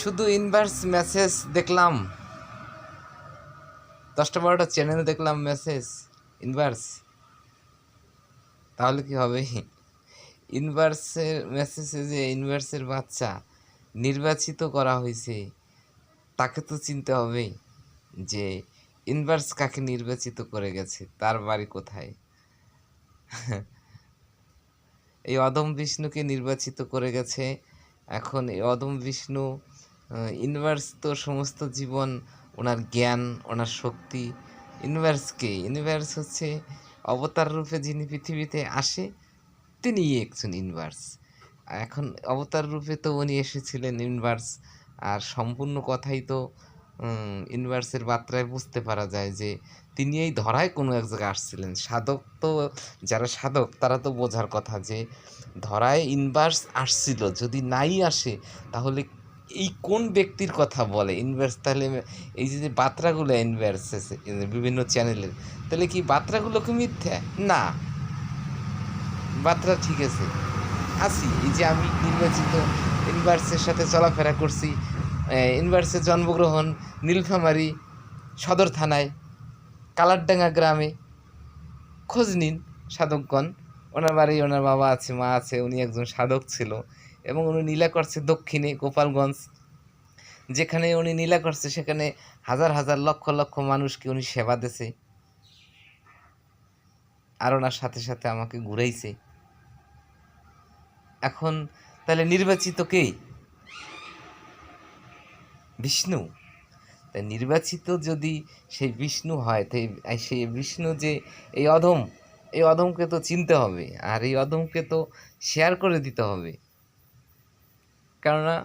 শুধু inverse message দেখলাম, 10টা 12টা চ্যানেল দেখলাম মেসেজ ইনভার্স, তাহলে কি হবে? ইনভার্সের মেসেজে যে ইনভার্সের বাচ্চা নির্বাচিত করা হয়েছে, তাকে তো চিনতে হবে যে ইনভার্স কাকে নির্বাচিত করে গেছে, তার বাড়ি কোথায়। এই অদম বিষ্ণুকে নির্বাচিত করে গেছে। এখন এই অদম বিষ্ণু ইউনিভার্স তো সমস্ত জীবন, ওনার জ্ঞান, ওনার শক্তি। ইউনিভার্সকে, ইউনিভার্স হচ্ছে অবতার রূপে যিনি পৃথিবীতে আসে, তিনিই একজন ইউনিভার্স। এখন অবতার রূপে তো উনি এসেছিলেন ইউনিভার্স, আর সম্পূর্ণ কথাই তো ইউনিভার্সের বার্তায় বুঝতে পারা যায় যে তিনি এই ধরায় কোনো এক জায়গায় আসছিলেন। সাধক তো, যারা সাধক তারা তো বোঝার কথা যে ধরায় ইউনিভার্স আসছিল, যদি নাই আসে তাহলে এই কোন ব্যক্তির কথা বলে ইউনিভার্স? তাহলে এই যে বার্তাগুলো ইউনিভার্স বিভিন্ন চ্যানেলের, তাহলে কি বার্তাগুলো কি মিথ্যা? না, বার্তা ঠিক আছে। আছি, এই যে আমি নির্বাচিত ইউনিভার্সের সাথে চলাফেরা করছি। ইউনিভার্সের জন্মগ্রহণ নীলফামারী সদর থানায় কালারডাঙ্গা গ্রামে। খোঁজ নিন সাধকগণ, ওনার বাড়ি, ওনার বাবা আছে, মা আছে, উনি একজন সাধক ছিল এবং উনি নীলা করছে দক্ষিণে গোপালগঞ্জ। যেখানে উনি নীলা করছে সেখানে হাজার হাজার লক্ষ লক্ষ মানুষকে উনি সেবা দিয়েছে, আর ওনার সাথে সাথে আমাকে ঘুরাইছে। এখন তাহলে নির্বাচিত কে? বিষ্ণু। তাই নির্বাচিত যদি সেই বিষ্ণু হয়, তাই সেই বিষ্ণু যে এই অধম, এই অধমকে তো চিনতে হবে, আর এই অধমকে তো শেয়ার করে দিতে হবে। কেননা